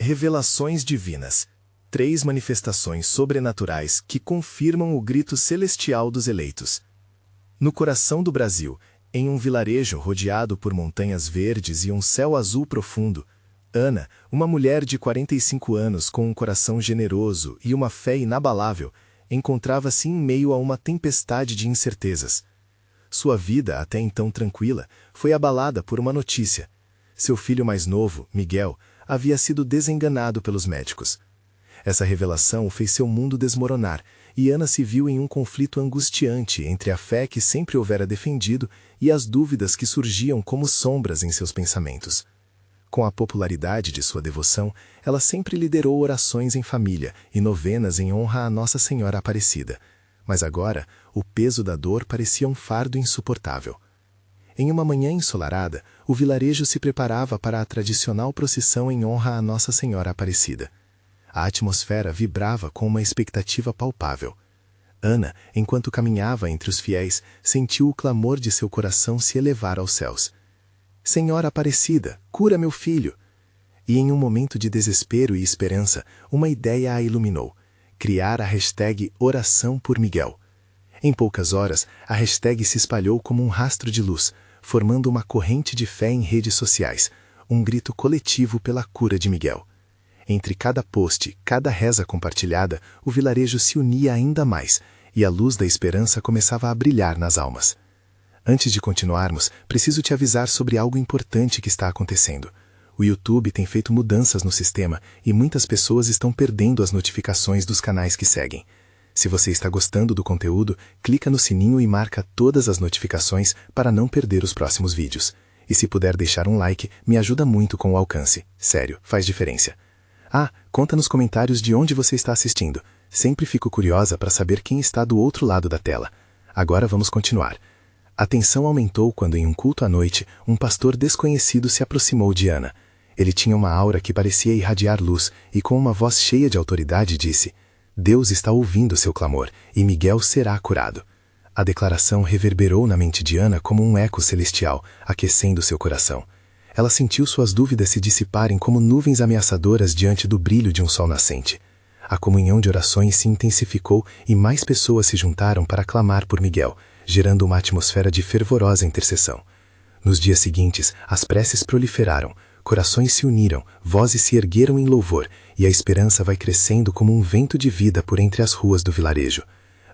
Revelações divinas. 3 manifestações sobrenaturais que confirmam o grito celestial dos eleitos. No coração do Brasil, em um vilarejo rodeado por montanhas verdes e um céu azul profundo, Ana, uma mulher de 45 anos com um coração generoso e uma fé inabalável, encontrava-se em meio a uma tempestade de incertezas. Sua vida, até então tranquila, foi abalada por uma notícia. Seu filho mais novo, Miguel, havia sido desenganado pelos médicos. Essa revelação fez seu mundo desmoronar, e Ana se viu em um conflito angustiante entre a fé que sempre houvera defendido e as dúvidas que surgiam como sombras em seus pensamentos. Com a popularidade de sua devoção, ela sempre liderou orações em família e novenas em honra a Nossa Senhora Aparecida. Mas agora, o peso da dor parecia um fardo insuportável. Em uma manhã ensolarada, o vilarejo se preparava para a tradicional procissão em honra a Nossa Senhora Aparecida. A atmosfera vibrava com uma expectativa palpável. Ana, enquanto caminhava entre os fiéis, sentiu o clamor de seu coração se elevar aos céus. Senhora Aparecida, cura meu filho! E em um momento de desespero e esperança, uma ideia a iluminou: criar a hashtag Oração por Miguel. Em poucas horas, a hashtag se espalhou como um rastro de luz, formando uma corrente de fé em redes sociais, um grito coletivo pela cura de Miguel. Entre cada post, cada reza compartilhada, o vilarejo se unia ainda mais, e a luz da esperança começava a brilhar nas almas. Antes de continuarmos, preciso te avisar sobre algo importante que está acontecendo. O YouTube tem feito mudanças no sistema e muitas pessoas estão perdendo as notificações dos canais que seguem. Se você está gostando do conteúdo, clica no sininho e marca todas as notificações para não perder os próximos vídeos. E se puder deixar um like, me ajuda muito com o alcance. Sério, faz diferença. Conta nos comentários de onde você está assistindo. Sempre fico curiosa para saber quem está do outro lado da tela. Agora vamos continuar. A tensão aumentou quando, em um culto à noite, um pastor desconhecido se aproximou de Ana. Ele tinha uma aura que parecia irradiar luz e, com uma voz cheia de autoridade, disse: Deus está ouvindo seu clamor, e Miguel será curado. A declaração reverberou na mente de Ana como um eco celestial, aquecendo seu coração. Ela sentiu suas dúvidas se dissiparem como nuvens ameaçadoras diante do brilho de um sol nascente. A comunhão de orações se intensificou e mais pessoas se juntaram para clamar por Miguel, gerando uma atmosfera de fervorosa intercessão. Nos dias seguintes, as preces proliferaram, corações se uniram, vozes se ergueram em louvor, e a esperança vai crescendo como um vento de vida por entre as ruas do vilarejo.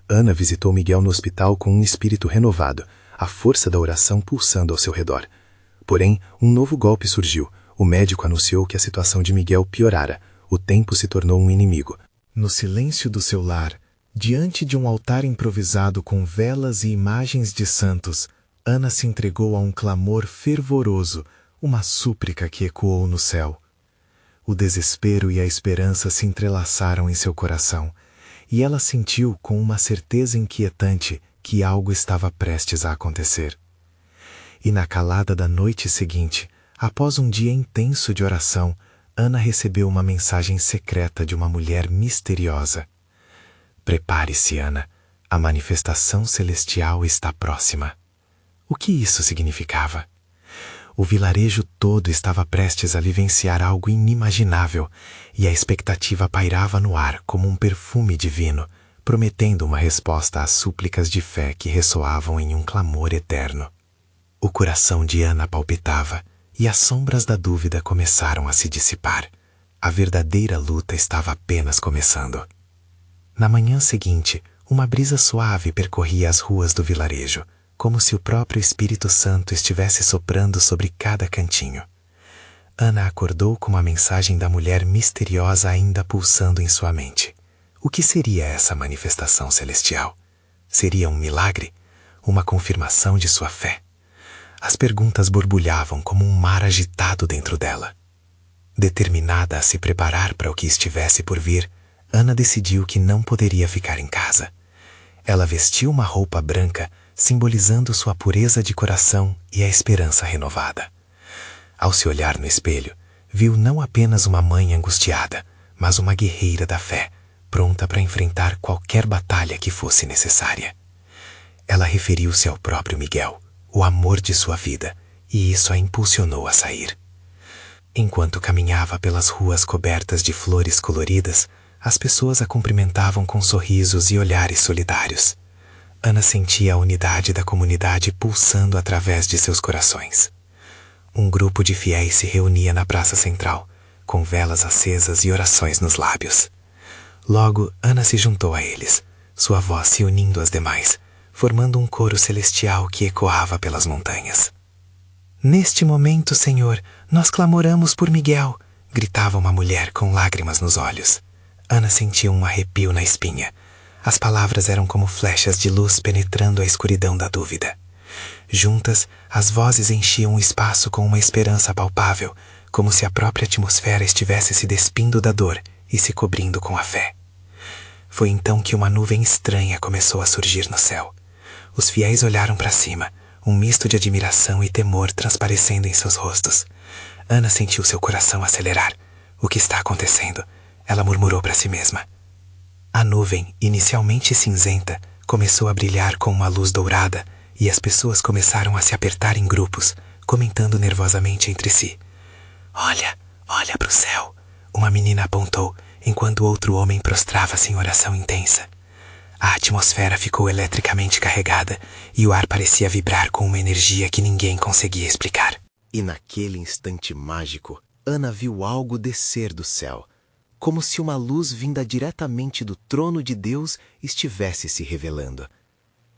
Ana visitou Miguel no hospital com um espírito renovado, a força da oração pulsando ao seu redor. Porém, um novo golpe surgiu. O médico anunciou que a situação de Miguel piorara. O tempo se tornou um inimigo. No silêncio do seu lar, diante de um altar improvisado com velas e imagens de santos, Ana se entregou a um clamor fervoroso, uma súplica que ecoou no céu. O desespero e a esperança se entrelaçaram em seu coração, e ela sentiu com uma certeza inquietante que algo estava prestes a acontecer. E na calada da noite seguinte, após um dia intenso de oração, Ana recebeu uma mensagem secreta de uma mulher misteriosa. Prepare-se, Ana, a manifestação celestial está próxima. O que isso significava? O vilarejo todo estava prestes a vivenciar algo inimaginável, e a expectativa pairava no ar como um perfume divino, prometendo uma resposta às súplicas de fé que ressoavam em um clamor eterno. O coração de Ana palpitava, e as sombras da dúvida começaram a se dissipar. A verdadeira luta estava apenas começando. Na manhã seguinte, uma brisa suave percorria as ruas do vilarejo, como se o próprio Espírito Santo estivesse soprando sobre cada cantinho. Ana acordou com uma mensagem da mulher misteriosa ainda pulsando em sua mente. O que seria essa manifestação celestial? Seria um milagre? Uma confirmação de sua fé? As perguntas borbulhavam como um mar agitado dentro dela. Determinada a se preparar para o que estivesse por vir, Ana decidiu que não poderia ficar em casa. Ela vestiu uma roupa branca, simbolizando sua pureza de coração e a esperança renovada. Ao se olhar no espelho, viu não apenas uma mãe angustiada, mas uma guerreira da fé, pronta para enfrentar qualquer batalha que fosse necessária. Ela referiu-se ao próprio Miguel, o amor de sua vida, e isso a impulsionou a sair. Enquanto caminhava pelas ruas cobertas de flores coloridas, as pessoas a cumprimentavam com sorrisos e olhares solidários. Ana sentia a unidade da comunidade pulsando através de seus corações. Um grupo de fiéis se reunia na praça central, com velas acesas e orações nos lábios. Logo, Ana se juntou a eles, sua voz se unindo às demais, formando um coro celestial que ecoava pelas montanhas. Neste momento, Senhor, nós clamoramos por Miguel, gritava uma mulher com lágrimas nos olhos. Ana sentiu um arrepio na espinha. As palavras eram como flechas de luz penetrando a escuridão da dúvida. Juntas, as vozes enchiam o espaço com uma esperança palpável, como se a própria atmosfera estivesse se despindo da dor e se cobrindo com a fé. Foi então que uma nuvem estranha começou a surgir no céu. Os fiéis olharam para cima, um misto de admiração e temor transparecendo em seus rostos. Ana sentiu seu coração acelerar. O que está acontecendo? Ela murmurou para si mesma. A nuvem, inicialmente cinzenta, começou a brilhar com uma luz dourada e as pessoas começaram a se apertar em grupos, comentando nervosamente entre si. Olha para o céu, uma menina apontou, enquanto outro homem prostrava-se em oração intensa. A atmosfera ficou eletricamente carregada e o ar parecia vibrar com uma energia que ninguém conseguia explicar. E naquele instante mágico, Ana viu algo descer do céu, como se uma luz vinda diretamente do trono de Deus estivesse se revelando.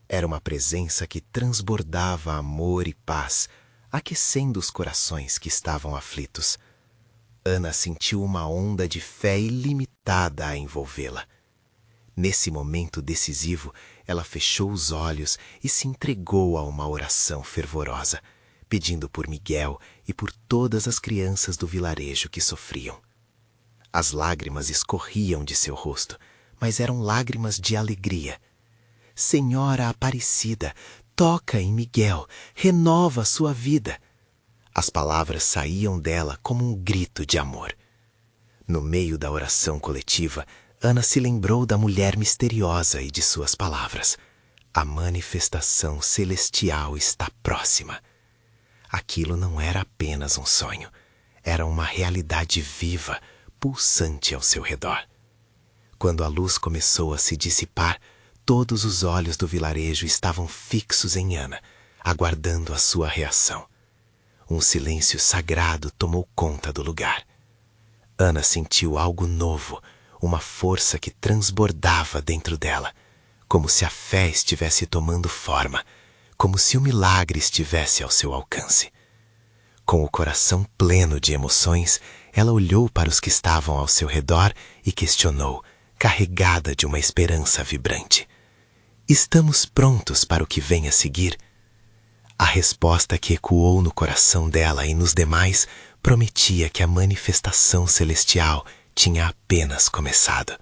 Era uma presença que transbordava amor e paz, aquecendo os corações que estavam aflitos. Ana sentiu uma onda de fé ilimitada a envolvê-la. Nesse momento decisivo, ela fechou os olhos e se entregou a uma oração fervorosa, pedindo por Miguel e por todas as crianças do vilarejo que sofriam. As lágrimas escorriam de seu rosto, mas eram lágrimas de alegria. Senhora Aparecida, toca em Miguel, renova sua vida. As palavras saíam dela como um grito de amor. No meio da oração coletiva, Ana se lembrou da mulher misteriosa e de suas palavras. A manifestação celestial está próxima. Aquilo não era apenas um sonho, era uma realidade viva, pulsante ao seu redor. Quando a luz começou a se dissipar, todos os olhos do vilarejo estavam fixos em Ana, aguardando a sua reação. Um silêncio sagrado tomou conta do lugar. Ana sentiu algo novo, uma força que transbordava dentro dela, como se a fé estivesse tomando forma, como se o milagre estivesse ao seu alcance. Com o coração pleno de emoções, ela olhou para os que estavam ao seu redor e questionou, carregada de uma esperança vibrante. Estamos prontos para o que vem a seguir? A resposta que ecoou no coração dela e nos demais prometia que a manifestação celestial tinha apenas começado.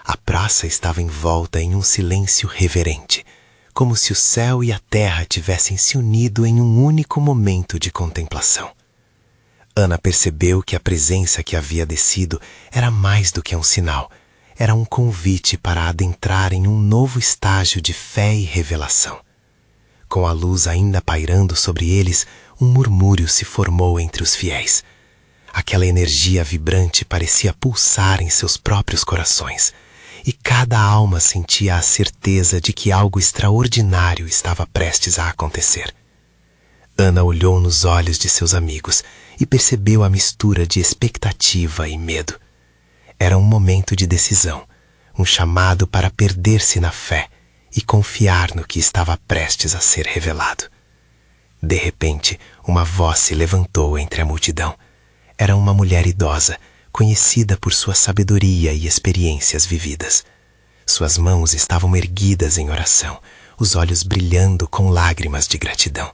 A praça estava envolta em um silêncio reverente, como se o céu e a terra tivessem se unido em um único momento de contemplação. Ana percebeu que a presença que havia descido era mais do que um sinal, era um convite para adentrar em um novo estágio de fé e revelação. Com a luz ainda pairando sobre eles, um murmúrio se formou entre os fiéis. Aquela energia vibrante parecia pulsar em seus próprios corações, e cada alma sentia a certeza de que algo extraordinário estava prestes a acontecer. Ana olhou nos olhos de seus amigos e percebeu a mistura de expectativa e medo. Era um momento de decisão, um chamado para perder-se na fé e confiar no que estava prestes a ser revelado. De repente, uma voz se levantou entre a multidão. Era uma mulher idosa, conhecida por sua sabedoria e experiências vividas. Suas mãos estavam erguidas em oração, os olhos brilhando com lágrimas de gratidão.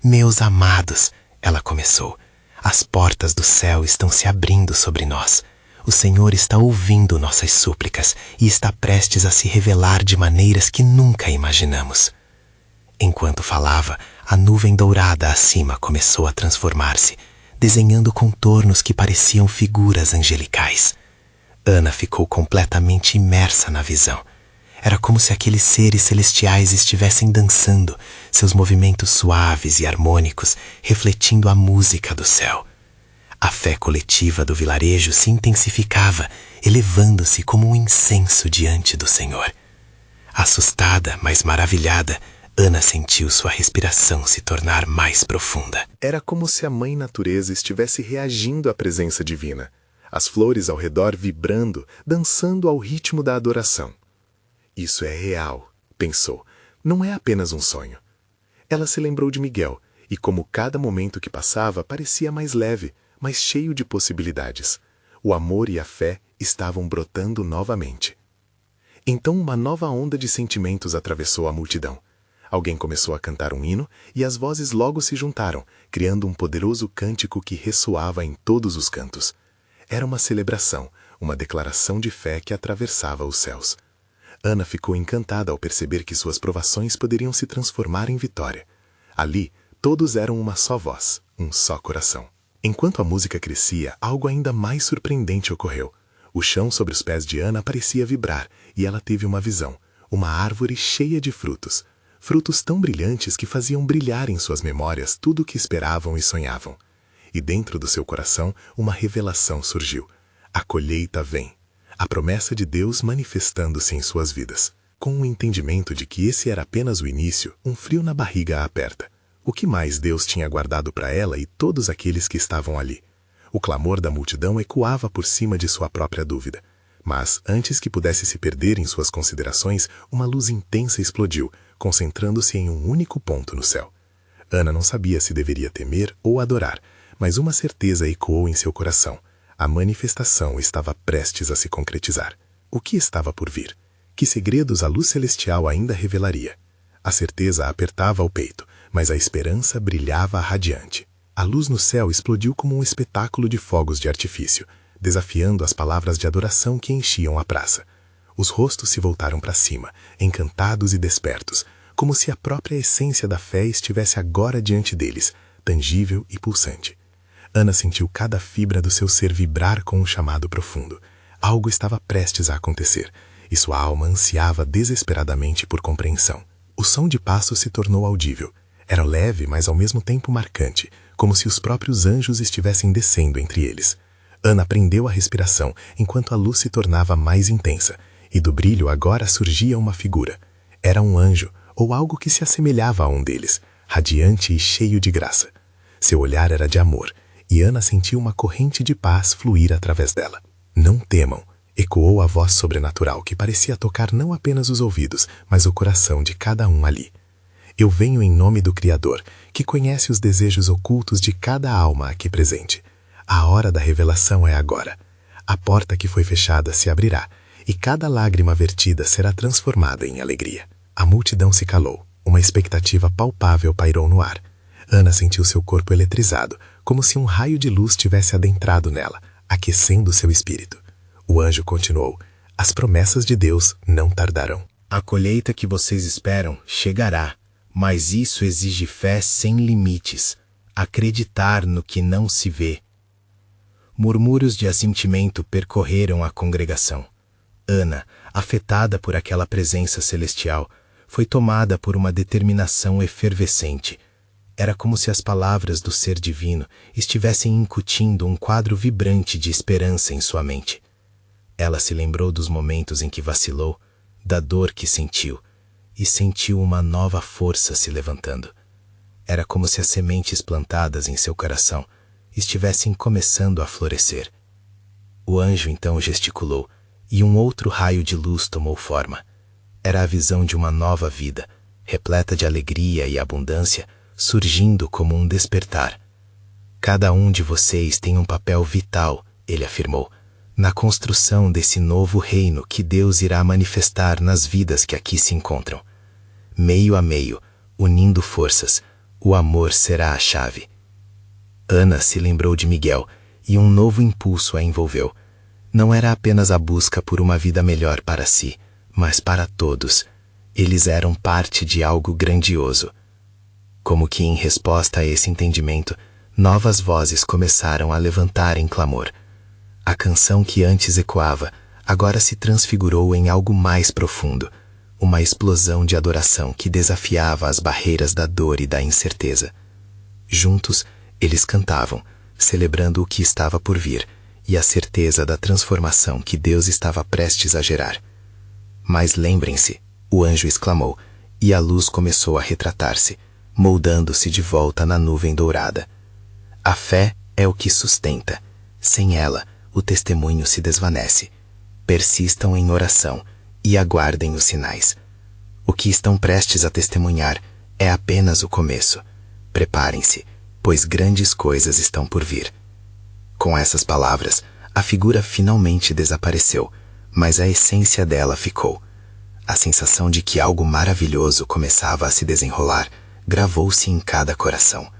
Meus amados, ela começou, as portas do céu estão se abrindo sobre nós. O Senhor está ouvindo nossas súplicas e está prestes a se revelar de maneiras que nunca imaginamos. Enquanto falava, a nuvem dourada acima começou a transformar-se, desenhando contornos que pareciam figuras angelicais. Ana ficou completamente imersa na visão. Era como se aqueles seres celestiais estivessem dançando, seus movimentos suaves e harmônicos, refletindo a música do céu. A fé coletiva do vilarejo se intensificava, elevando-se como um incenso diante do Senhor. Assustada, mas maravilhada, Ana sentiu sua respiração se tornar mais profunda. Era como se a Mãe Natureza estivesse reagindo à presença divina, as flores ao redor vibrando, dançando ao ritmo da adoração. Isso é real, pensou, não é apenas um sonho. Ela se lembrou de Miguel, e como cada momento que passava parecia mais leve, mais cheio de possibilidades. O amor e a fé estavam brotando novamente. Então uma nova onda de sentimentos atravessou a multidão. Alguém começou a cantar um hino e as vozes logo se juntaram, criando um poderoso cântico que ressoava em todos os cantos. Era uma celebração, uma declaração de fé que atravessava os céus. Ana ficou encantada ao perceber que suas provações poderiam se transformar em vitória. Ali, todos eram uma só voz, um só coração. Enquanto a música crescia, algo ainda mais surpreendente ocorreu. O chão sobre os pés de Ana parecia vibrar, e ela teve uma visão, uma árvore cheia de frutos. Frutos tão brilhantes que faziam brilhar em suas memórias tudo o que esperavam e sonhavam. E dentro do seu coração, uma revelação surgiu. A colheita vem. A promessa de Deus manifestando-se em suas vidas. Com o entendimento de que esse era apenas o início, um frio na barriga a aperta. O que mais Deus tinha guardado para ela e todos aqueles que estavam ali? O clamor da multidão ecoava por cima de sua própria dúvida. Mas, antes que pudesse se perder em suas considerações, uma luz intensa explodiu, concentrando-se em um único ponto no céu. Ana não sabia se deveria temer ou adorar, mas uma certeza ecoou em seu coração. A manifestação estava prestes a se concretizar. O que estava por vir? Que segredos a luz celestial ainda revelaria? A certeza apertava o peito, mas a esperança brilhava radiante. A luz no céu explodiu como um espetáculo de fogos de artifício, desafiando as palavras de adoração que enchiam a praça. Os rostos se voltaram para cima, encantados e despertos, como se a própria essência da fé estivesse agora diante deles, tangível e pulsante. Ana sentiu cada fibra do seu ser vibrar com um chamado profundo. Algo estava prestes a acontecer, e sua alma ansiava desesperadamente por compreensão. O som de passos se tornou audível. Era leve, mas ao mesmo tempo marcante, como se os próprios anjos estivessem descendo entre eles. Ana prendeu a respiração, enquanto a luz se tornava mais intensa, e do brilho agora surgia uma figura. Era um anjo, ou algo que se assemelhava a um deles, radiante e cheio de graça. Seu olhar era de amor, e Ana sentiu uma corrente de paz fluir através dela. Não temam, ecoou a voz sobrenatural que parecia tocar não apenas os ouvidos, mas o coração de cada um ali. Eu venho em nome do Criador, que conhece os desejos ocultos de cada alma aqui presente. A hora da revelação é agora. A porta que foi fechada se abrirá, e cada lágrima vertida será transformada em alegria. A multidão se calou. Uma expectativa palpável pairou no ar. Ana sentiu seu corpo eletrizado, como se um raio de luz tivesse adentrado nela, aquecendo seu espírito. O anjo continuou: as promessas de Deus não tardarão. A colheita que vocês esperam chegará, mas isso exige fé sem limites, acreditar no que não se vê. Murmúrios de assentimento percorreram a congregação. Ana, afetada por aquela presença celestial, foi tomada por uma determinação efervescente. Era como se as palavras do ser divino estivessem incutindo um quadro vibrante de esperança em sua mente. Ela se lembrou dos momentos em que vacilou, da dor que sentiu, e sentiu uma nova força se levantando. Era como se as sementes plantadas em seu coração estivessem começando a florescer. O anjo então gesticulou, e um outro raio de luz tomou forma. Era a visão de uma nova vida, repleta de alegria e abundância, surgindo como um despertar. Cada um de vocês tem um papel vital, ele afirmou, na construção desse novo reino que Deus irá manifestar nas vidas que aqui se encontram. Meio a meio, unindo forças, o amor será a chave. Ana se lembrou de Miguel, e um novo impulso a envolveu. Não era apenas a busca por uma vida melhor para si, mas para todos. Eles eram parte de algo grandioso. Como que em resposta a esse entendimento, novas vozes começaram a levantar em clamor. A canção que antes ecoava, agora se transfigurou em algo mais profundo, uma explosão de adoração que desafiava as barreiras da dor e da incerteza. Juntos, eles cantavam, celebrando o que estava por vir e a certeza da transformação que Deus estava prestes a gerar. Mas lembrem-se, o anjo exclamou, e a luz começou a retratar-se, moldando-se de volta na nuvem dourada. A fé é o que sustenta. Sem ela, o testemunho se desvanece. Persistam em oração e aguardem os sinais. O que estão prestes a testemunhar é apenas o começo. Preparem-se, pois grandes coisas estão por vir. Com essas palavras, a figura finalmente desapareceu, mas a essência dela ficou. A sensação de que algo maravilhoso começava a se desenrolar gravou-se em cada coração.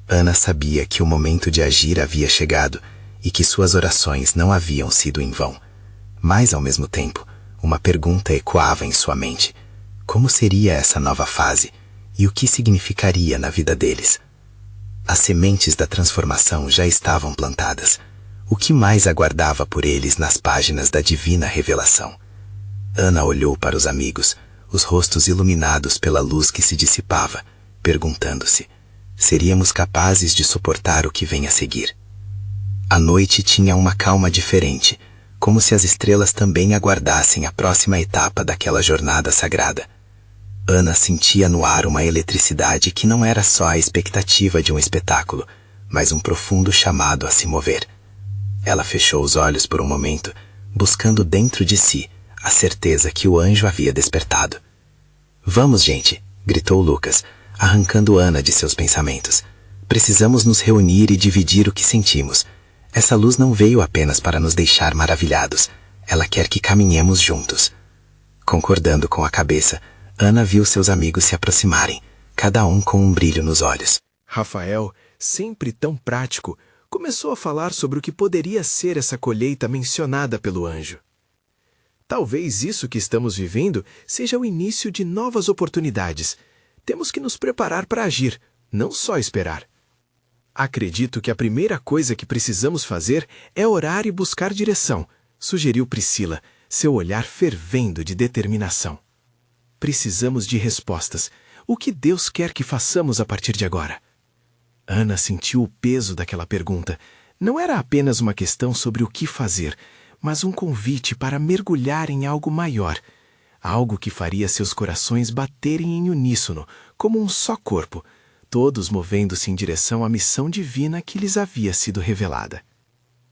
Ana sabia que o momento de agir havia chegado e que suas orações não haviam sido em vão. Mas, ao mesmo tempo, uma pergunta ecoava em sua mente. Como seria essa nova fase e o que significaria na vida deles? As sementes da transformação já estavam plantadas. O que mais aguardava por eles nas páginas da divina revelação? Ana olhou para os amigos, os rostos iluminados pela luz que se dissipava, perguntando-se: seríamos capazes de suportar o que vem a seguir? A noite tinha uma calma diferente, como se as estrelas também aguardassem a próxima etapa daquela jornada sagrada. Ana sentia no ar uma eletricidade que não era só a expectativa de um espetáculo, mas um profundo chamado a se mover. Ela fechou os olhos por um momento, buscando dentro de si a certeza que o anjo havia despertado. Vamos, gente, gritou Lucas, arrancando Ana de seus pensamentos. Precisamos nos reunir e dividir o que sentimos. Essa luz não veio apenas para nos deixar maravilhados. Ela quer que caminhemos juntos. Concordando com a cabeça, Ana viu seus amigos se aproximarem, cada um com um brilho nos olhos. Rafael, sempre tão prático, começou a falar sobre o que poderia ser essa colheita mencionada pelo anjo. Talvez isso que estamos vivendo seja o início de novas oportunidades. Temos que nos preparar para agir, não só esperar. Acredito que a primeira coisa que precisamos fazer é orar e buscar direção, sugeriu Priscila, seu olhar fervendo de determinação. Precisamos de respostas. O que Deus quer que façamos a partir de agora? Ana sentiu o peso daquela pergunta. Não era apenas uma questão sobre o que fazer, mas um convite para mergulhar em algo maior, algo que faria seus corações baterem em uníssono, como um só corpo, todos movendo-se em direção à missão divina que lhes havia sido revelada.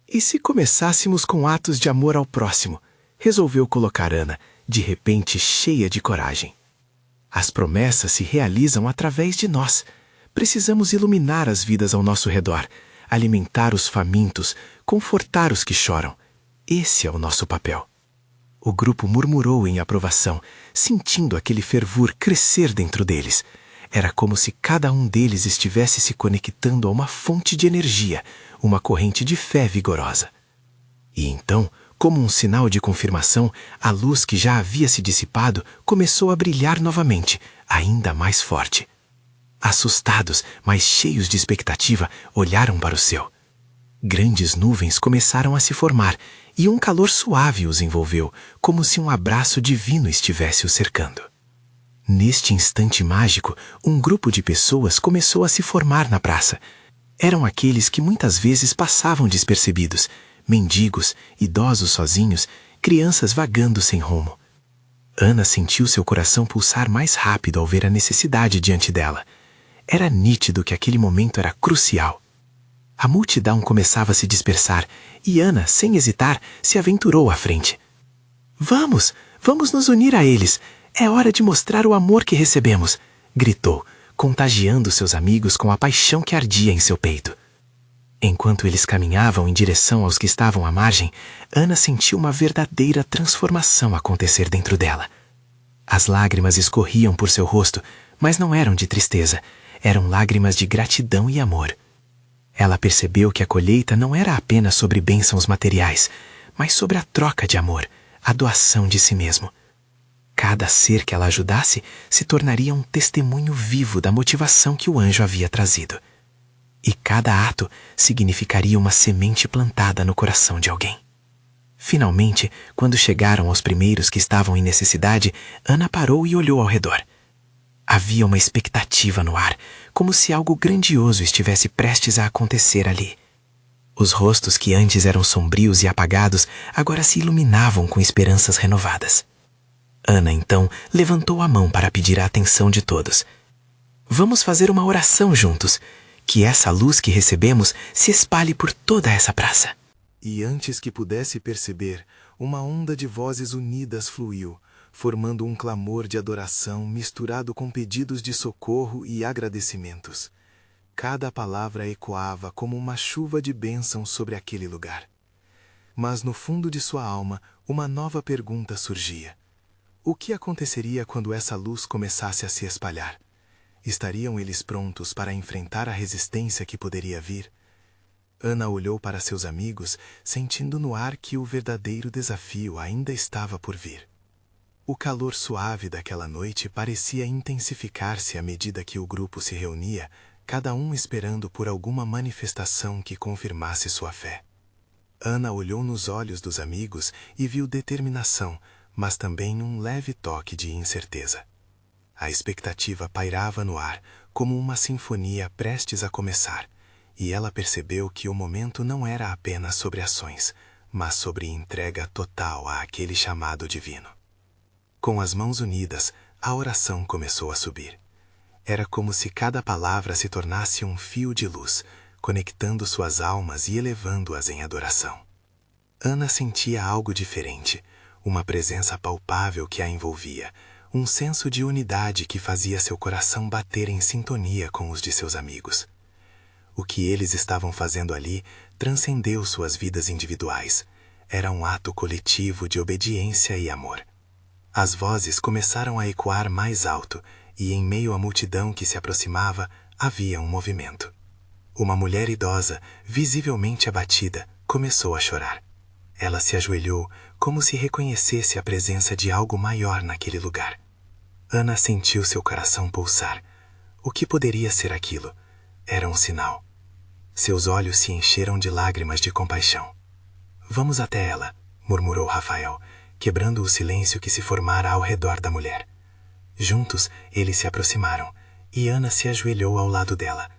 E se começássemos com atos de amor ao próximo? Resolveu colocar Ana, de repente cheia de coragem. As promessas se realizam através de nós. Precisamos iluminar as vidas ao nosso redor, alimentar os famintos, confortar os que choram. Esse é o nosso papel. O grupo murmurou em aprovação, sentindo aquele fervor crescer dentro deles. Era como se cada um deles estivesse se conectando a uma fonte de energia, uma corrente de fé vigorosa. E então, como um sinal de confirmação, a luz que já havia se dissipado começou a brilhar novamente, ainda mais forte. Assustados, mas cheios de expectativa, olharam para o céu. Grandes nuvens começaram a se formar, e um calor suave os envolveu, como se um abraço divino estivesse os cercando. Neste instante mágico, um grupo de pessoas começou a se formar na praça. Eram aqueles que muitas vezes passavam despercebidos, mendigos, idosos sozinhos, crianças vagando sem rumo. Ana sentiu seu coração pulsar mais rápido ao ver a necessidade diante dela. Era nítido que aquele momento era crucial. A multidão começava a se dispersar e Ana, sem hesitar, se aventurou à frente. Vamos nos unir a eles! É hora de mostrar o amor que recebemos! Gritou, contagiando seus amigos com a paixão que ardia em seu peito. Enquanto eles caminhavam em direção aos que estavam à margem, Ana sentiu uma verdadeira transformação acontecer dentro dela. As lágrimas escorriam por seu rosto, mas não eram de tristeza, eram lágrimas de gratidão e amor. Ela percebeu que a colheita não era apenas sobre bênçãos materiais, mas sobre a troca de amor, a doação de si mesmo. Cada ser que ela ajudasse se tornaria um testemunho vivo da motivação que o anjo havia trazido. E cada ato significaria uma semente plantada no coração de alguém. Finalmente, quando chegaram aos primeiros que estavam em necessidade, Ana parou e olhou ao redor. Havia uma expectativa no ar, como se algo grandioso estivesse prestes a acontecer ali. Os rostos que antes eram sombrios e apagados agora se iluminavam com esperanças renovadas. Ana, então, levantou a mão para pedir a atenção de todos. Vamos fazer uma oração juntos, que essa luz que recebemos se espalhe por toda essa praça. E antes que pudesse perceber, uma onda de vozes unidas fluiu, formando um clamor de adoração misturado com pedidos de socorro e agradecimentos. Cada palavra ecoava como uma chuva de bênção sobre aquele lugar. Mas no fundo de sua alma, uma nova pergunta surgia. O que aconteceria quando essa luz começasse a se espalhar? Estariam eles prontos para enfrentar a resistência que poderia vir? Ana olhou para seus amigos, sentindo no ar que o verdadeiro desafio ainda estava por vir. O calor suave daquela noite parecia intensificar-se à medida que o grupo se reunia, cada um esperando por alguma manifestação que confirmasse sua fé. Ana olhou nos olhos dos amigos e viu determinação, mas também um leve toque de incerteza. A expectativa pairava no ar, como uma sinfonia prestes a começar, e ela percebeu que o momento não era apenas sobre ações, mas sobre entrega total àquele chamado divino. Com as mãos unidas, a oração começou a subir. Era como se cada palavra se tornasse um fio de luz, conectando suas almas e elevando-as em adoração. Ana sentia algo diferente, uma presença palpável que a envolvia, um senso de unidade que fazia seu coração bater em sintonia com os de seus amigos. O que eles estavam fazendo ali transcendeu suas vidas individuais. Era um ato coletivo de obediência e amor. As vozes começaram a ecoar mais alto, e em meio à multidão que se aproximava, havia um movimento. Uma mulher idosa, visivelmente abatida, começou a chorar. Ela se ajoelhou, como se reconhecesse a presença de algo maior naquele lugar. Ana sentiu seu coração pulsar. O que poderia ser aquilo? Era um sinal. Seus olhos se encheram de lágrimas de compaixão. Vamos até ela, murmurou Rafael, quebrando o silêncio que se formara ao redor da mulher. Juntos, eles se aproximaram, e Ana se ajoelhou ao lado dela.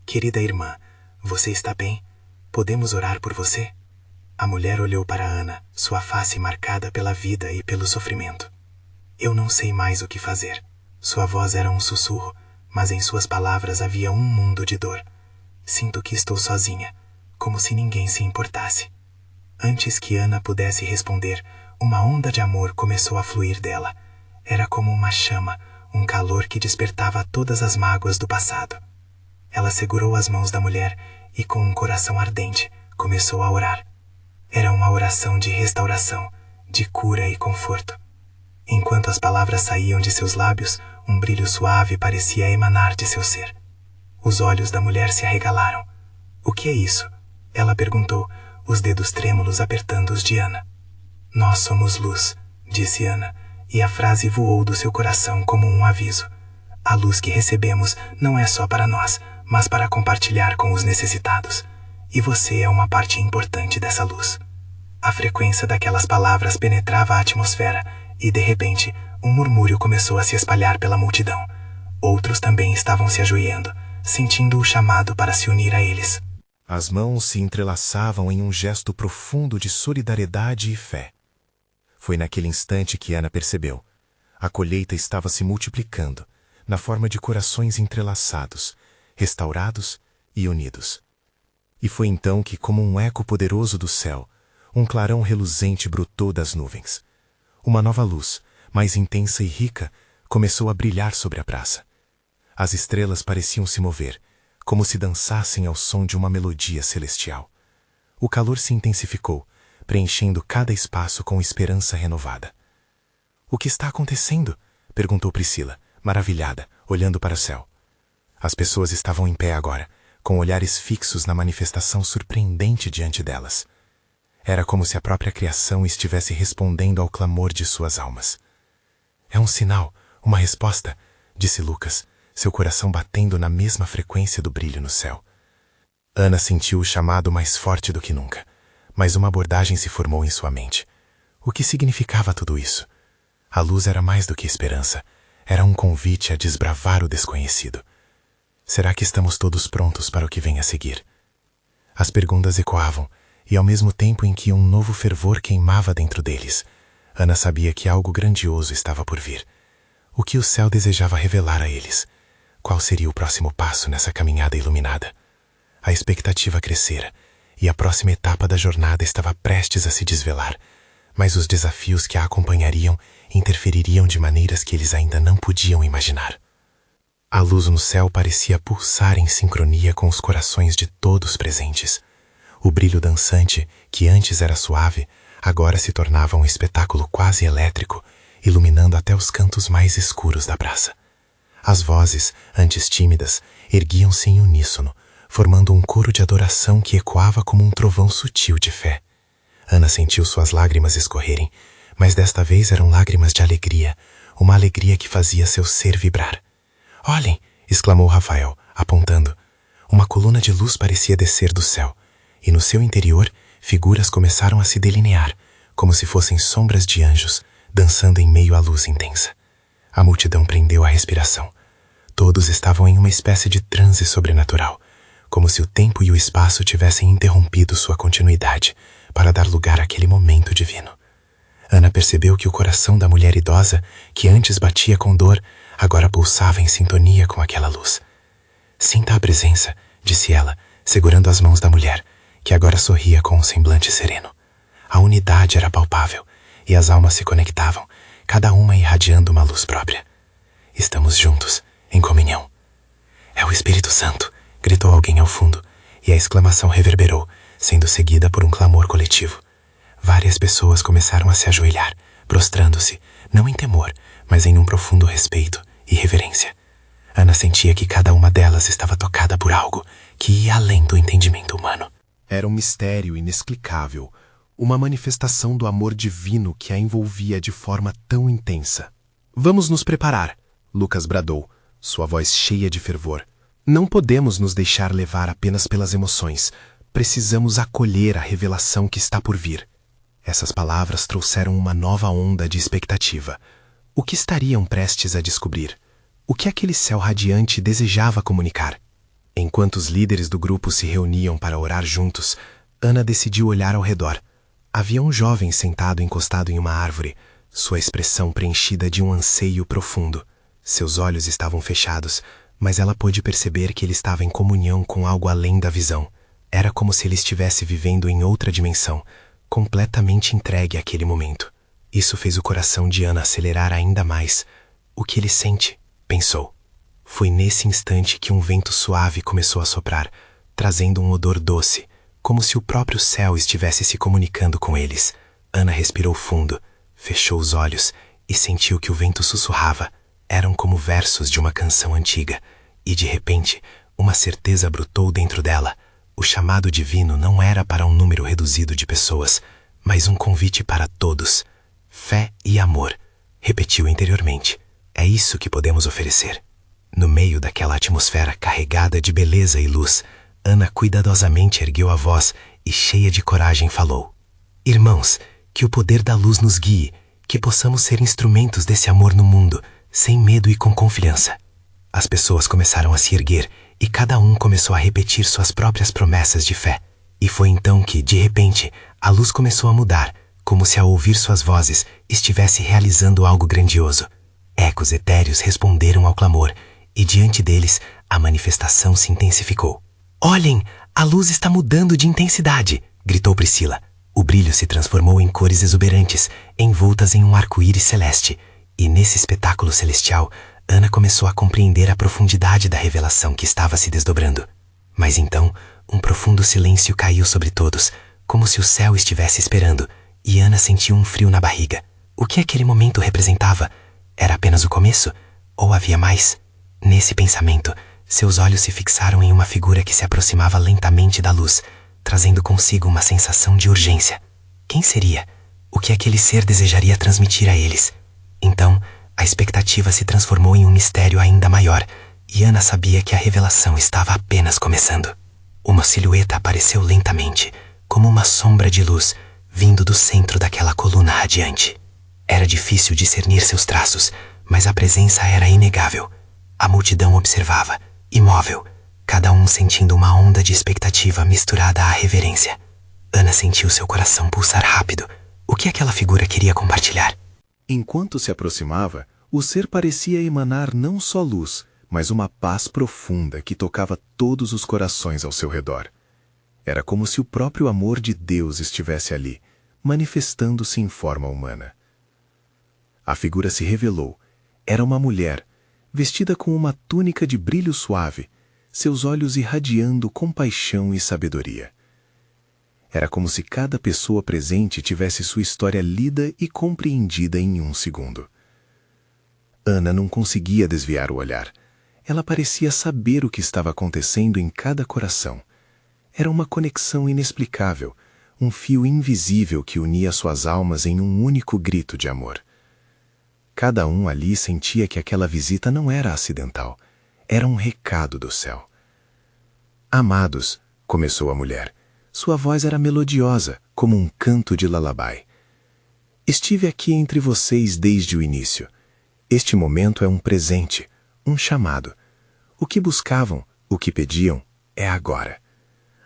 Querida irmã, você está bem? Podemos orar por você? A mulher olhou para Ana, sua face marcada pela vida e pelo sofrimento. Eu não sei mais o que fazer. Sua voz era um sussurro, mas em suas palavras havia um mundo de dor. Sinto que estou sozinha, como se ninguém se importasse. Antes que Ana pudesse responder, uma onda de amor começou a fluir dela. Era como uma chama, um calor que despertava todas as mágoas do passado. Ela segurou as mãos da mulher e, com um coração ardente, começou a orar. Era uma oração de restauração, de cura e conforto. Enquanto as palavras saíam de seus lábios, um brilho suave parecia emanar de seu ser. Os olhos da mulher se arregalaram. O que é isso? Ela perguntou, os dedos trêmulos apertando os de Ana. Nós somos luz, disse Ana, e a frase voou do seu coração como um aviso. A luz que recebemos não é só para nós, mas para compartilhar com os necessitados. E você é uma parte importante dessa luz. A frequência daquelas palavras penetrava a atmosfera, e de repente, um murmúrio começou a se espalhar pela multidão. Outros também estavam se ajoelhando, sentindo o chamado para se unir a eles. As mãos se entrelaçavam em um gesto profundo de solidariedade e fé. Foi naquele instante que Ana percebeu. A colheita estava se multiplicando, na forma de corações entrelaçados, restaurados e unidos. E foi então que, como um eco poderoso do céu, um clarão reluzente brotou das nuvens. Uma nova luz, mais intensa e rica, começou a brilhar sobre a praça. As estrelas pareciam se mover, como se dançassem ao som de uma melodia celestial. O calor se intensificou, preenchendo cada espaço com esperança renovada. O que está acontecendo? Perguntou Priscila, maravilhada, olhando para o céu. As pessoas estavam em pé agora, com olhares fixos na manifestação surpreendente diante delas. Era como se a própria criação estivesse respondendo ao clamor de suas almas. É um sinal, uma resposta, disse Lucas, seu coração batendo na mesma frequência do brilho no céu. Ana sentiu o chamado mais forte do que nunca, mas uma abordagem se formou em sua mente. O que significava tudo isso? A luz era mais do que esperança, era um convite a desbravar o desconhecido. Será que estamos todos prontos para o que vem a seguir? As perguntas ecoavam, e ao mesmo tempo em que um novo fervor queimava dentro deles, Ana sabia que algo grandioso estava por vir. O que o céu desejava revelar a eles? Qual seria o próximo passo nessa caminhada iluminada? A expectativa crescera, e a próxima etapa da jornada estava prestes a se desvelar, mas os desafios que a acompanhariam interfeririam de maneiras que eles ainda não podiam imaginar. A luz no céu parecia pulsar em sincronia com os corações de todos presentes. O brilho dançante, que antes era suave, agora se tornava um espetáculo quase elétrico, iluminando até os cantos mais escuros da praça. As vozes, antes tímidas, erguiam-se em uníssono, formando um coro de adoração que ecoava como um trovão sutil de fé. Ana sentiu suas lágrimas escorrerem, mas desta vez eram lágrimas de alegria, uma alegria que fazia seu ser vibrar. «Olhem!» exclamou Rafael, apontando. Uma coluna de luz parecia descer do céu, e no seu interior figuras começaram a se delinear, como se fossem sombras de anjos, dançando em meio à luz intensa. A multidão prendeu a respiração. Todos estavam em uma espécie de transe sobrenatural, como se o tempo e o espaço tivessem interrompido sua continuidade para dar lugar àquele momento divino. Ana percebeu que o coração da mulher idosa, que antes batia com dor, agora pulsava em sintonia com aquela luz. «Sinta a presença», disse ela, segurando as mãos da mulher, que agora sorria com um semblante sereno. A unidade era palpável, e as almas se conectavam, cada uma irradiando uma luz própria. «Estamos juntos, em comunhão». «É o Espírito Santo», gritou alguém ao fundo, e a exclamação reverberou, sendo seguida por um clamor coletivo. Várias pessoas começaram a se ajoelhar, prostrando-se, não em temor, mas em um profundo respeito e reverência. Ana sentia que cada uma delas estava tocada por algo que ia além do entendimento humano. Era um mistério inexplicável, uma manifestação do amor divino que a envolvia de forma tão intensa. «Vamos nos preparar», Lucas bradou, sua voz cheia de fervor. «Não podemos nos deixar levar apenas pelas emoções. Precisamos acolher a revelação que está por vir». Essas palavras trouxeram uma nova onda de expectativa. O que estariam prestes a descobrir? O que aquele céu radiante desejava comunicar? Enquanto os líderes do grupo se reuniam para orar juntos, Ana decidiu olhar ao redor. Havia um jovem sentado encostado em uma árvore, sua expressão preenchida de um anseio profundo. Seus olhos estavam fechados, mas ela pôde perceber que ele estava em comunhão com algo além da visão. Era como se ele estivesse vivendo em outra dimensão, completamente entregue àquele momento. Isso fez o coração de Ana acelerar ainda mais. O que ele sente? Pensou. Foi nesse instante que um vento suave começou a soprar, trazendo um odor doce, como se o próprio céu estivesse se comunicando com eles. Ana respirou fundo, fechou os olhos e sentiu que o vento sussurrava. Eram como versos de uma canção antiga, e de repente, uma certeza brotou dentro dela. O chamado divino não era para um número reduzido de pessoas, mas um convite para todos. Fé e amor, repetiu interiormente. É isso que podemos oferecer. No meio daquela atmosfera carregada de beleza e luz, Ana cuidadosamente ergueu a voz e, cheia de coragem, falou: Irmãos, que o poder da luz nos guie, que possamos ser instrumentos desse amor no mundo, sem medo e com confiança. As pessoas começaram a se erguer e cada um começou a repetir suas próprias promessas de fé. E foi então que, de repente, a luz começou a mudar, como se ao ouvir suas vozes estivesse realizando algo grandioso. Ecos etéreos responderam ao clamor, e diante deles a manifestação se intensificou. Olhem, a luz está mudando de intensidade, gritou Priscila. O brilho se transformou em cores exuberantes, envoltas em um arco-íris celeste, e nesse espetáculo celestial, Ana começou a compreender a profundidade da revelação que estava se desdobrando. Mas então, um profundo silêncio caiu sobre todos, como se o céu estivesse esperando, e Ana sentiu um frio na barriga. O que aquele momento representava? Era apenas o começo? Ou havia mais? Nesse pensamento, seus olhos se fixaram em uma figura que se aproximava lentamente da luz, trazendo consigo uma sensação de urgência. Quem seria? O que aquele ser desejaria transmitir a eles? Então, a expectativa se transformou em um mistério ainda maior, e Ana sabia que a revelação estava apenas começando. Uma silhueta apareceu lentamente, como uma sombra de luz, vindo do centro daquela coluna radiante. Era difícil discernir seus traços, mas a presença era inegável. A multidão observava, imóvel, cada um sentindo uma onda de expectativa misturada à reverência. Ana sentiu seu coração pulsar rápido. O que aquela figura queria compartilhar? Enquanto se aproximava, o ser parecia emanar não só luz, mas uma paz profunda que tocava todos os corações ao seu redor. Era como se o próprio amor de Deus estivesse ali, manifestando-se em forma humana. A figura se revelou. Era uma mulher, vestida com uma túnica de brilho suave, seus olhos irradiando compaixão e sabedoria. Era como se cada pessoa presente tivesse sua história lida e compreendida em um segundo. Ana não conseguia desviar o olhar. Ela parecia saber o que estava acontecendo em cada coração. Era uma conexão inexplicável, um fio invisível que unia suas almas em um único grito de amor. Cada um ali sentia que aquela visita não era acidental. Era um recado do céu. Amados, começou a mulher. Sua voz era melodiosa, como um canto de lullaby. Estive aqui entre vocês desde o início. Este momento é um presente, um chamado. O que buscavam, o que pediam, é agora.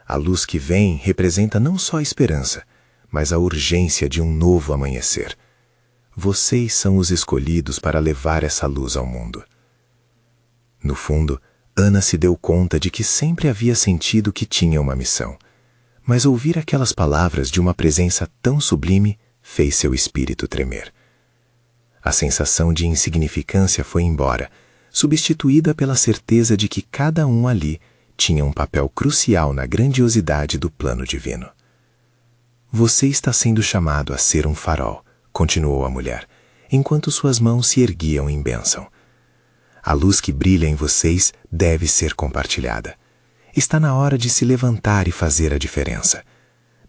A luz que vem representa não só a esperança, mas a urgência de um novo amanhecer. Vocês são os escolhidos para levar essa luz ao mundo. No fundo, Ana se deu conta de que sempre havia sentido que tinha uma missão. Mas ouvir aquelas palavras de uma presença tão sublime fez seu espírito tremer. A sensação de insignificância foi embora, substituída pela certeza de que cada um ali tinha um papel crucial na grandiosidade do plano divino. Você está sendo chamado a ser um farol, continuou a mulher, enquanto suas mãos se erguiam em bênção. A luz que brilha em vocês deve ser compartilhada. Está na hora de se levantar e fazer a diferença.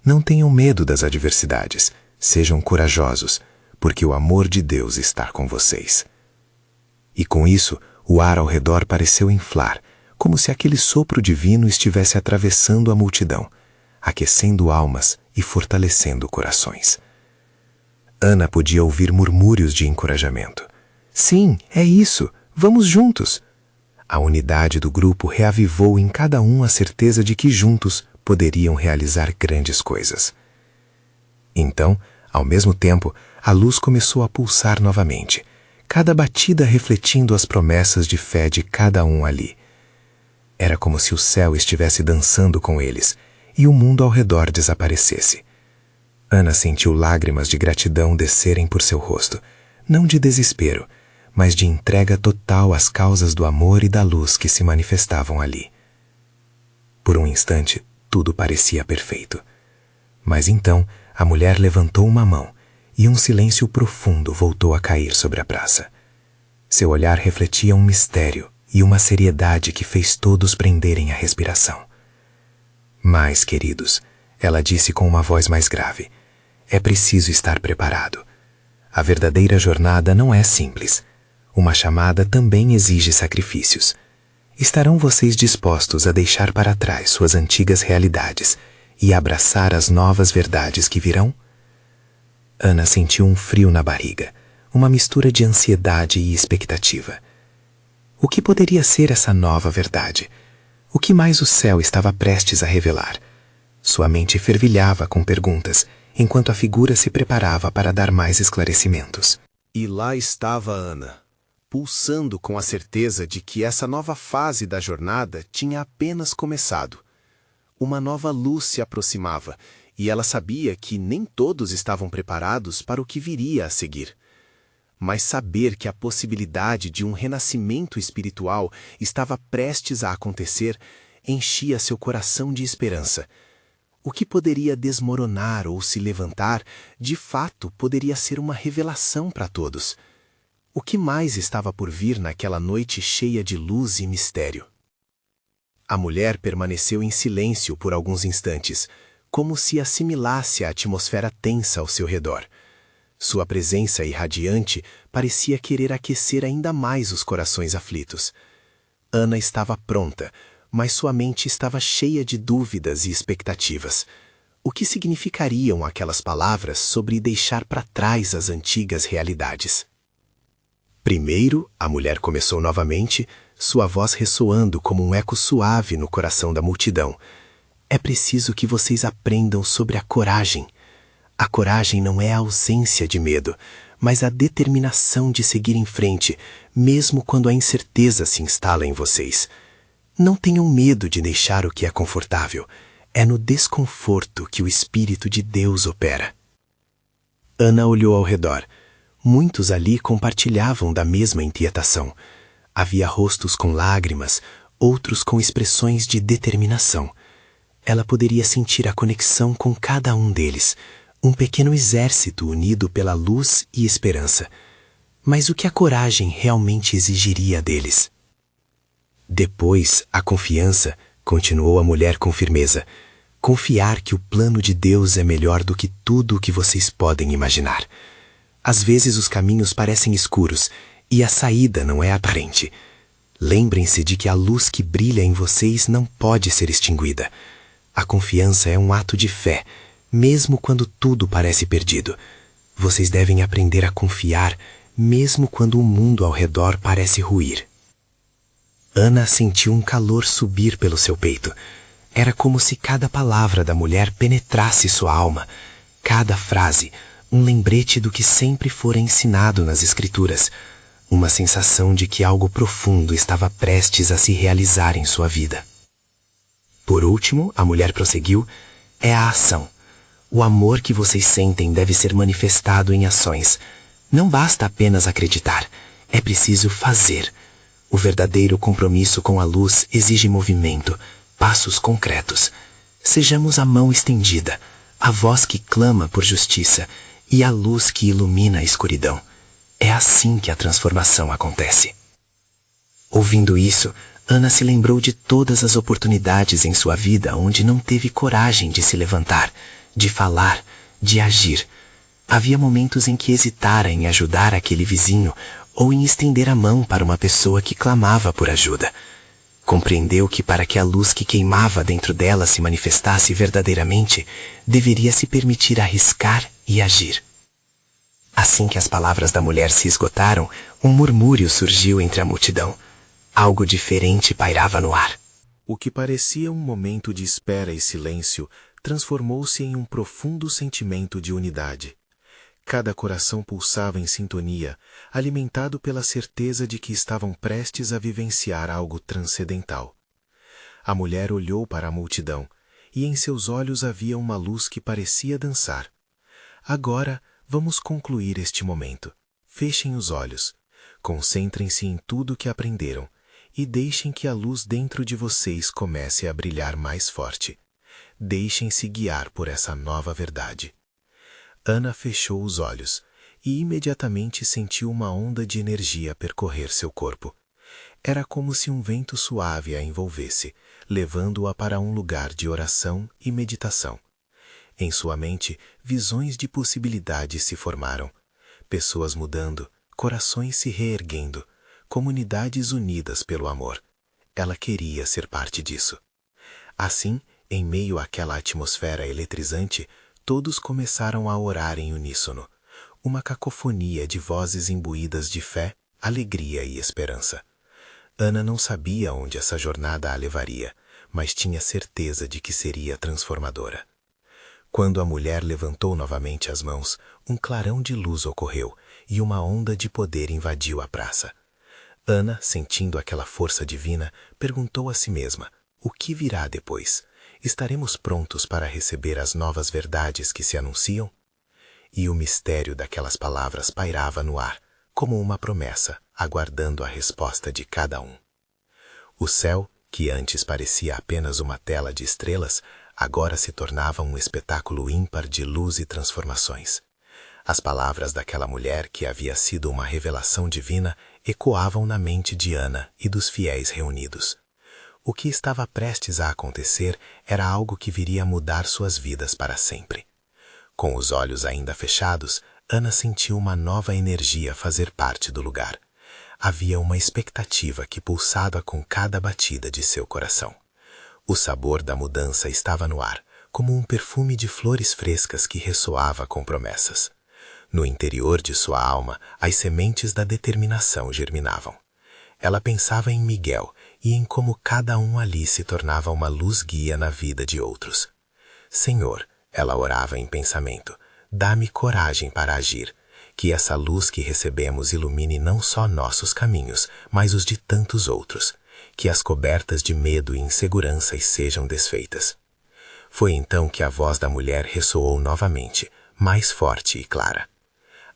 Não tenham medo das adversidades. Sejam corajosos, porque o amor de Deus está com vocês. E com isso, o ar ao redor pareceu inflar, como se aquele sopro divino estivesse atravessando a multidão, aquecendo almas e fortalecendo corações. Ana podia ouvir murmúrios de encorajamento. Sim, é isso. Vamos juntos. A unidade do grupo reavivou em cada um a certeza de que juntos poderiam realizar grandes coisas. Então, ao mesmo tempo, a luz começou a pulsar novamente, cada batida refletindo as promessas de fé de cada um ali. Era como se o céu estivesse dançando com eles e o mundo ao redor desaparecesse. Ana sentiu lágrimas de gratidão descerem por seu rosto, não de desespero, mas de entrega total às causas do amor e da luz que se manifestavam ali. Por um instante, tudo parecia perfeito. Mas então, a mulher levantou uma mão e um silêncio profundo voltou a cair sobre a praça. Seu olhar refletia um mistério e uma seriedade que fez todos prenderem a respiração. Mas, queridos, ela disse com uma voz mais grave, é preciso estar preparado. A verdadeira jornada não é simples. Uma chamada também exige sacrifícios. Estarão vocês dispostos a deixar para trás suas antigas realidades e abraçar as novas verdades que virão? Ana sentiu um frio na barriga, uma mistura de ansiedade e expectativa. O que poderia ser essa nova verdade? O que mais o céu estava prestes a revelar? Sua mente fervilhava com perguntas, enquanto a figura se preparava para dar mais esclarecimentos. E lá estava Ana, pulsando com a certeza de que essa nova fase da jornada tinha apenas começado. Uma nova luz se aproximava, e ela sabia que nem todos estavam preparados para o que viria a seguir. Mas saber que a possibilidade de um renascimento espiritual estava prestes a acontecer enchia seu coração de esperança. O que poderia desmoronar ou se levantar, de fato, poderia ser uma revelação para todos. O que mais estava por vir naquela noite cheia de luz e mistério? A mulher permaneceu em silêncio por alguns instantes, como se assimilasse a atmosfera tensa ao seu redor. Sua presença irradiante parecia querer aquecer ainda mais os corações aflitos. Ana estava pronta, mas sua mente estava cheia de dúvidas e expectativas. O que significariam aquelas palavras sobre deixar para trás as antigas realidades? Primeiro, a mulher começou novamente, sua voz ressoando como um eco suave no coração da multidão. É preciso que vocês aprendam sobre a coragem. A coragem não é a ausência de medo, mas a determinação de seguir em frente, mesmo quando a incerteza se instala em vocês. Não tenham medo de deixar o que é confortável. É no desconforto que o Espírito de Deus opera. Ana olhou ao redor. Muitos ali compartilhavam da mesma inquietação. Havia rostos com lágrimas, outros com expressões de determinação. Ela poderia sentir a conexão com cada um deles, um pequeno exército unido pela luz e esperança. Mas o que a coragem realmente exigiria deles? Depois, a confiança, continuou a mulher com firmeza. Confiar que o plano de Deus é melhor do que tudo o que vocês podem imaginar. Às vezes os caminhos parecem escuros e a saída não é aparente. Lembrem-se de que a luz que brilha em vocês não pode ser extinguida. A confiança é um ato de fé, mesmo quando tudo parece perdido. Vocês devem aprender a confiar, mesmo quando o mundo ao redor parece ruir. Ana sentiu um calor subir pelo seu peito. Era como se cada palavra da mulher penetrasse sua alma. Cada frase, um lembrete do que sempre fora ensinado nas Escrituras. Uma sensação de que algo profundo estava prestes a se realizar em sua vida. Por último, a mulher prosseguiu, é a ação. O amor que vocês sentem deve ser manifestado em ações. Não basta apenas acreditar, é preciso fazer. O verdadeiro compromisso com a luz exige movimento, passos concretos. Sejamos a mão estendida, a voz que clama por justiça e a luz que ilumina a escuridão. É assim que a transformação acontece. Ouvindo isso, Ana se lembrou de todas as oportunidades em sua vida onde não teve coragem de se levantar, de falar, de agir. Havia momentos em que hesitara em ajudar aquele vizinho ou em estender a mão para uma pessoa que clamava por ajuda. Compreendeu que para que a luz que queimava dentro dela se manifestasse verdadeiramente, deveria se permitir arriscar e agir. Assim que as palavras da mulher se esgotaram, um murmúrio surgiu entre a multidão. Algo diferente pairava no ar. O que parecia um momento de espera e silêncio transformou-se em um profundo sentimento de unidade. Cada coração pulsava em sintonia, alimentado pela certeza de que estavam prestes a vivenciar algo transcendental. A mulher olhou para a multidão, e em seus olhos havia uma luz que parecia dançar. Agora, vamos concluir este momento. Fechem os olhos, concentrem-se em tudo que aprenderam, e deixem que a luz dentro de vocês comece a brilhar mais forte. Deixem-se guiar por essa nova verdade. Ana fechou os olhos e imediatamente sentiu uma onda de energia percorrer seu corpo. Era como se um vento suave a envolvesse, levando-a para um lugar de oração e meditação. Em sua mente, visões de possibilidades se formaram. Pessoas mudando, corações se reerguendo, comunidades unidas pelo amor. Ela queria ser parte disso. Assim, em meio àquela atmosfera eletrizante, todos começaram a orar em uníssono. Uma cacofonia de vozes imbuídas de fé, alegria e esperança. Ana não sabia onde essa jornada a levaria, mas tinha certeza de que seria transformadora. Quando a mulher levantou novamente as mãos, um clarão de luz ocorreu e uma onda de poder invadiu a praça. Ana, sentindo aquela força divina, perguntou a si mesma, o que virá depois? Estaremos prontos para receber as novas verdades que se anunciam? E o mistério daquelas palavras pairava no ar, como uma promessa, aguardando a resposta de cada um. O céu, que antes parecia apenas uma tela de estrelas, agora se tornava um espetáculo ímpar de luz e transformações. As palavras daquela mulher, que havia sido uma revelação divina, ecoavam na mente de Ana e dos fiéis reunidos. O que estava prestes a acontecer era algo que viria a mudar suas vidas para sempre. Com os olhos ainda fechados, Ana sentiu uma nova energia fazer parte do lugar. Havia uma expectativa que pulsava com cada batida de seu coração. O sabor da mudança estava no ar, como um perfume de flores frescas que ressoava com promessas. No interior de sua alma, as sementes da determinação germinavam. Ela pensava em Miguel e em como cada um ali se tornava uma luz guia na vida de outros. Senhor, ela orava em pensamento, dá-me coragem para agir, que essa luz que recebemos ilumine não só nossos caminhos, mas os de tantos outros, que as cobertas de medo e inseguranças sejam desfeitas. Foi então que a voz da mulher ressoou novamente, mais forte e clara.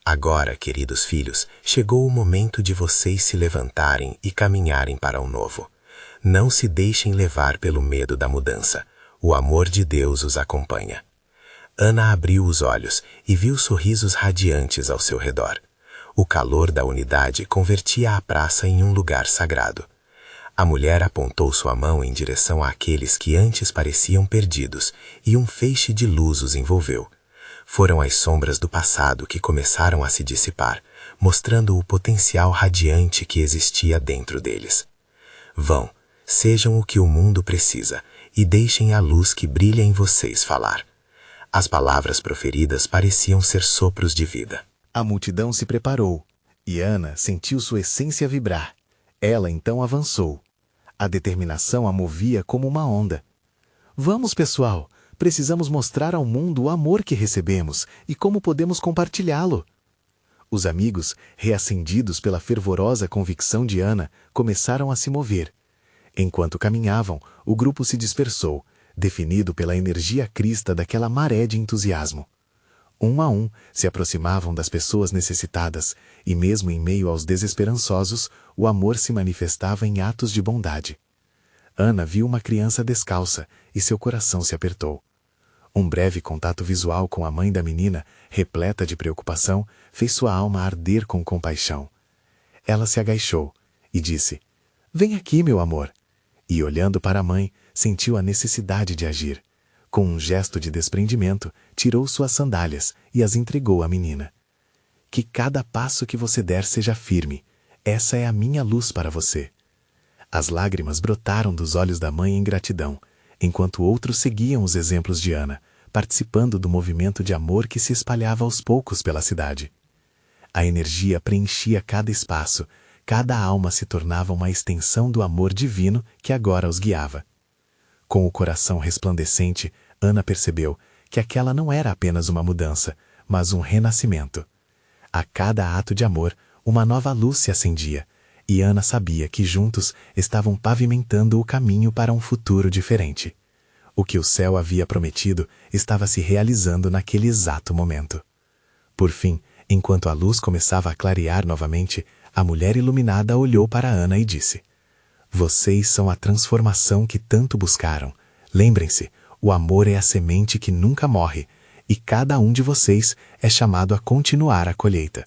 Agora, queridos filhos, chegou o momento de vocês se levantarem e caminharem para o novo. Não se deixem levar pelo medo da mudança. O amor de Deus os acompanha. Ana abriu os olhos e viu sorrisos radiantes ao seu redor. O calor da unidade convertia a praça em um lugar sagrado. A mulher apontou sua mão em direção àqueles que antes pareciam perdidos e um feixe de luz os envolveu. Foram as sombras do passado que começaram a se dissipar, mostrando o potencial radiante que existia dentro deles. Vão, sejam o que o mundo precisa e deixem a luz que brilha em vocês falar. As palavras proferidas pareciam ser sopros de vida. A multidão se preparou, e Ana sentiu sua essência vibrar. Ela então avançou. A determinação a movia como uma onda. Vamos, pessoal! Precisamos mostrar ao mundo o amor que recebemos e como podemos compartilhá-lo. Os amigos, reacendidos pela fervorosa convicção de Ana, começaram a se mover. Enquanto caminhavam, o grupo se dispersou, definido pela energia crista daquela maré de entusiasmo. Um a um, se aproximavam das pessoas necessitadas, e mesmo em meio aos desesperançosos, o amor se manifestava em atos de bondade. Ana viu uma criança descalça, e seu coração se apertou. Um breve contato visual com a mãe da menina, repleta de preocupação, fez sua alma arder com compaixão. Ela se agachou e disse: "Vem aqui, meu amor." E, olhando para a mãe, sentiu a necessidade de agir. Com um gesto de desprendimento, tirou suas sandálias e as entregou à menina. "Que cada passo que você der seja firme. Essa é a minha luz para você." As lágrimas brotaram dos olhos da mãe em gratidão, enquanto outros seguiam os exemplos de Ana, participando do movimento de amor que se espalhava aos poucos pela cidade. A energia preenchia cada espaço, cada alma se tornava uma extensão do amor divino que agora os guiava. Com o coração resplandecente, Ana percebeu que aquela não era apenas uma mudança, mas um renascimento. A cada ato de amor, uma nova luz se acendia, e Ana sabia que juntos estavam pavimentando o caminho para um futuro diferente. O que o céu havia prometido estava se realizando naquele exato momento. Por fim, enquanto a luz começava a clarear novamente, a mulher iluminada olhou para Ana e disse: "Vocês são a transformação que tanto buscaram. Lembrem-se, o amor é a semente que nunca morre, e cada um de vocês é chamado a continuar a colheita."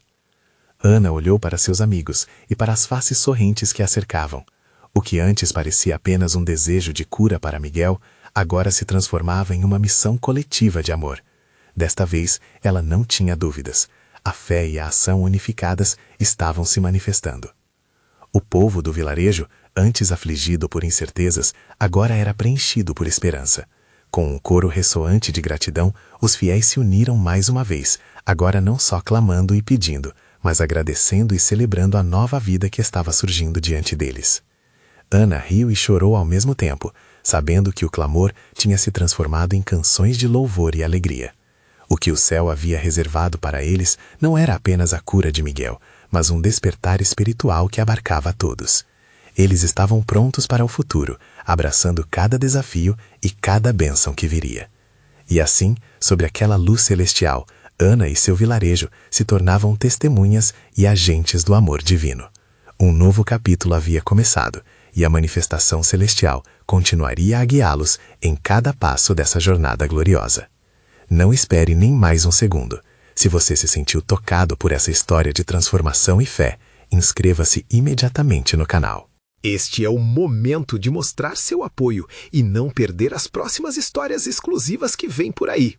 Ana olhou para seus amigos e para as faces sorrentes que a cercavam. O que antes parecia apenas um desejo de cura para Miguel, agora se transformava em uma missão coletiva de amor. Desta vez, ela não tinha dúvidas. A fé e a ação unificadas estavam se manifestando. O povo do vilarejo, antes afligido por incertezas, agora era preenchido por esperança. Com um coro ressoante de gratidão, os fiéis se uniram mais uma vez, agora não só clamando e pedindo, mas agradecendo e celebrando a nova vida que estava surgindo diante deles. Ana riu e chorou ao mesmo tempo, sabendo que o clamor tinha se transformado em canções de louvor e alegria. O que o céu havia reservado para eles não era apenas a cura de Miguel, mas um despertar espiritual que abarcava a todos. Eles estavam prontos para o futuro, abraçando cada desafio e cada bênção que viria. E assim, sobre aquela luz celestial, Ana e seu vilarejo se tornavam testemunhas e agentes do amor divino. Um novo capítulo havia começado, e a manifestação celestial continuaria a guiá-los em cada passo dessa jornada gloriosa. Não espere nem mais um segundo. Se você se sentiu tocado por essa história de transformação e fé, inscreva-se imediatamente no canal. Este é o momento de mostrar seu apoio e não perder as próximas histórias exclusivas que vêm por aí.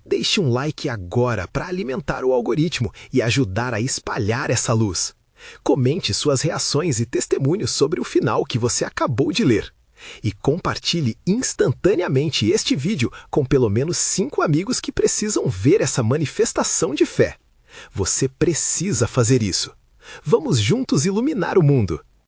Deixe um like agora para alimentar o algoritmo e ajudar a espalhar essa luz. Comente suas reações e testemunhos sobre o final que você acabou de ler. E compartilhe instantaneamente este vídeo com pelo menos 5 amigos que precisam ver essa manifestação de fé. Você precisa fazer isso. Vamos juntos iluminar o mundo.